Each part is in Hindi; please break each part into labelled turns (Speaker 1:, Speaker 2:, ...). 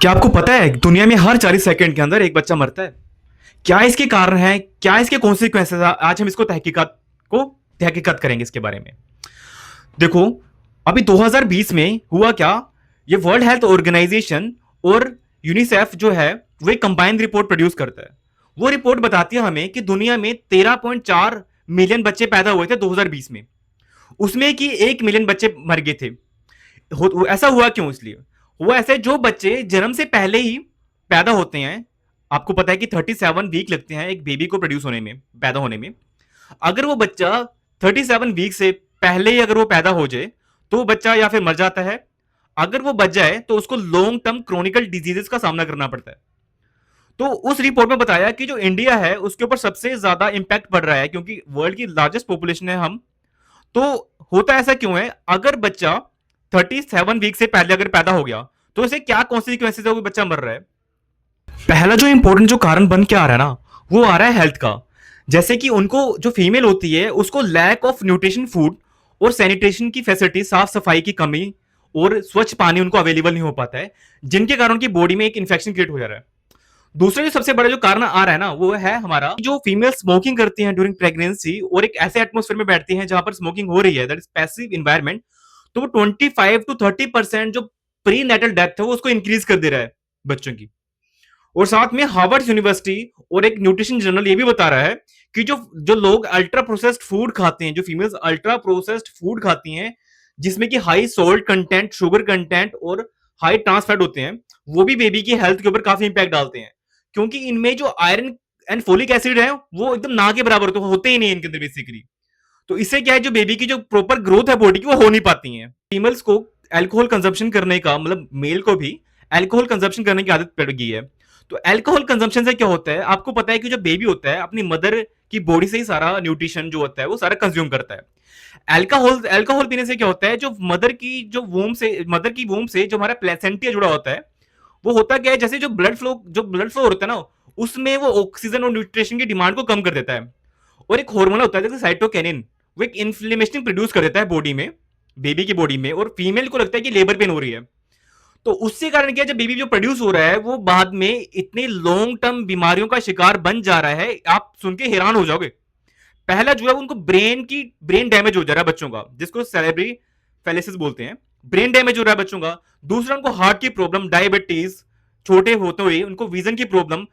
Speaker 1: क्या आपको पता है दुनिया में हर 40 सेकंड के अंदर एक बच्चा मरता है? क्या इसके कारण है? क्या इसके कॉन्सिक्वेंसेस? आज हम इसको तहकीकात करेंगे इसके बारे में। देखो, अभी 2020 में हुआ क्या? ये वर्ल्ड हेल्थ ऑर्गेनाइजेशन और यूनिसेफ जो है वो एक कंबाइंड रिपोर्ट प्रोड्यूस करता है। वो रिपोर्ट बताती है हमें कि दुनिया में 13.4 मिलियन बच्चे पैदा हुए थे 2020 में। उसमें कि 1 मिलियन बच्चे मर गए थे। ऐसा हुआ क्यों? इसलिए हुआ ऐसे, जो बच्चे जन्म से पहले ही पैदा होते हैं, आपको पता है कि 37 वीक लगते हैं एक बेबी को प्रोड्यूस होने में, पैदा होने में। अगर वो बच्चा 37 वीक से पहले ही अगर वो पैदा हो जाए तो वो बच्चा या फिर मर जाता है। अगर वो बच जाए तो उसको लॉन्ग टर्म क्रोनिकल डिजीजेस का सामना करना पड़ता है। तो उस रिपोर्ट में बताया कि जो इंडिया है उसके ऊपर सबसे ज्यादा इंपैक्ट पड़ रहा है, क्योंकि वर्ल्ड की लार्जेस्ट पॉपुलेशन है हम। तो होता ऐसा क्यों है? अगर बच्चा 37 वीक से पहले अगर पैदा हो गया तो इसे क्या कॉन्सिक्वेंसेज है, वो बच्चा मर रहा है। पहला जो इंपॉर्टेंट जो कारण बन के आ रहा है ना, वो आ रहा है हेल्थ का। जैसे कि उनको, जो फीमेल होती है उसको लैक ऑफ न्यूट्रिशन फूड और सैनिटेशन की फैसिलिटी, साफ सफाई की कमी और स्वच्छ पानी उनको अवेलेबल नहीं हो पाता है, जिनके कारण की बॉडी में एक इन्फेक्शन क्रिएट हो जा रहा है। दूसरा जो सबसे बड़ा जो कारण आ रहा है ना, वो है हमारा जो फीमेल स्मोकिंग करती हैं ड्यूरिंग प्रेगनेंसी और एक ऐसे एटमोस्फेयर में बैठती हैं जहां पर स्मोकिंग हो रही है, दैट इज पैसिव इन्वायरमेंट। तो वो 25 to 30% जो प्री नेटल डेथ है वो उसको इंक्रीज कर दे रहा है बच्चों की। और साथ में हार्वर्ड यूनिवर्सिटी और एक न्यूट्रिशन जर्नल ये भी बता रहा है कि जो जो लोग अल्ट्रा प्रोसेस्ड फूड खाते हैं, जो फीमेल्स अल्ट्रा प्रोसेस्ड फूड खाती हैं जिसमें कि high salt content, sugar content और हाई ट्रांस फैट होते हैं, वो भी बेबी की हेल्थ के ऊपर काफी इंपैक्ट डालते हैं। क्योंकि इनमें जो आयरन एंड फोलिक एसिड है वो एकदम ना के बराबर होते ही नहीं इनके अंदर बेसिकली। तो इससे क्या है, जो बेबी की जो प्रॉपर ग्रोथ है बॉडी की वो हो नहीं पाती है। फीमेल्स को एल्कोहल कंजप्शन करने का, मतलब मेल को भी एल्कोहल कंजप्शन करने की आदत पड़ गई है। तो एल्कोहल कंजम्पशन से क्या होता है, आपको पता है कि जो बेबी होता है अपनी मदर की बॉडी से ही सारा न्यूट्रिशन जो होता है वो सारा कंज्यूम करता है। अल्कोहल अल्कोहल पीने से क्या होता है, जो मदर की वूम से जो हमारा प्लेसेंटिया जुड़ा होता है, वो होता क्या है, जैसे जो ब्लड फ्लो होता है ना, उसमें वो ऑक्सीजन और न्यूट्रिशन की डिमांड को कम कर देता है। और एक हार्मोन होता है जैसे साइटोकिनिन, वो एक इन्फ्लेमेशन प्रोड्यूस कर देता है बॉडी में, बेबी की बॉडी में, और फीमेल को लगता है कि लेबर पेन हो रही है। तो उससे कारण क्या, जब बेबी जो प्रोड्यूस हो रहा है वो बाद में इतने लॉन्ग टर्म बीमारियों का शिकार बन जा रहा है, आप सुन के हैरान हो जाओगे। पहला जो है उनको ब्रेन डैमेज हो जा रहा है बच्चों का, जिसको सेरेब्री फेलिसिस बोलते हैं। ब्रेन डैमेज हो रहा है बच्चों का। दूसरा, उनको हार्ट की प्रॉब्लम, डायबिटीज, छोटे होते हुए उनको विजन की प्रॉब्लम,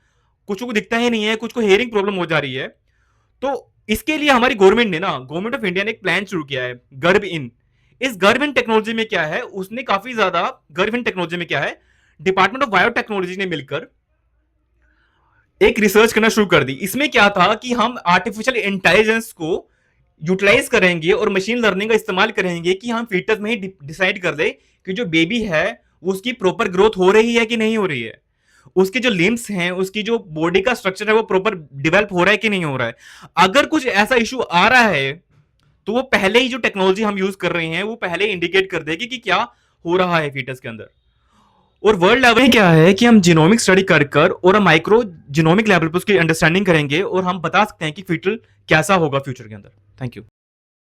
Speaker 1: कुछ को दिखता ही नहीं है, कुछ को हेयरिंग प्रॉब्लम हो जा रही है। तो इसके लिए हमारी गवर्नमेंट ऑफ इंडिया ने एक प्लान शुरू किया है, गर्भ इन। इस गर्भ इन टेक्नोलॉजी में क्या है, उसने काफी ज्यादा, गर्भ इन टेक्नोलॉजी में क्या है, डिपार्टमेंट ऑफ बायोटेक्नोलॉजी ने मिलकर एक रिसर्च करना शुरू कर दी। इसमें क्या था कि हम आर्टिफिशियल इंटेलिजेंस को यूटिलाइज करेंगे और मशीन लर्निंग का इस्तेमाल करेंगे कि हम फीटस में ही डिसाइड कर दे कि जो बेबी है उसकी प्रॉपर ग्रोथ हो रही है कि नहीं हो रही है, उसके जो लिम्स हैं, उसकी जो बॉडी का स्ट्रक्चर है वो प्रॉपर डेवलप हो रहा है कि नहीं हो रहा है। अगर कुछ ऐसा इशू आ रहा है तो वो पहले ही जो टेक्नोलॉजी हम यूज कर रहे हैं वो पहले इंडिकेट कर देगी कि क्या हो रहा है फीटस के अंदर। और वर्ल्ड लेवल क्या है कि हम जीनोमिक स्टडी कर कर और हम माइक्रो जीनोमिक लेवल पर उसकी अंडरस्टैंडिंग करेंगे और हम बता सकते हैं कि फीटल कैसा होगा फ्यूचर के अंदर। Thank you.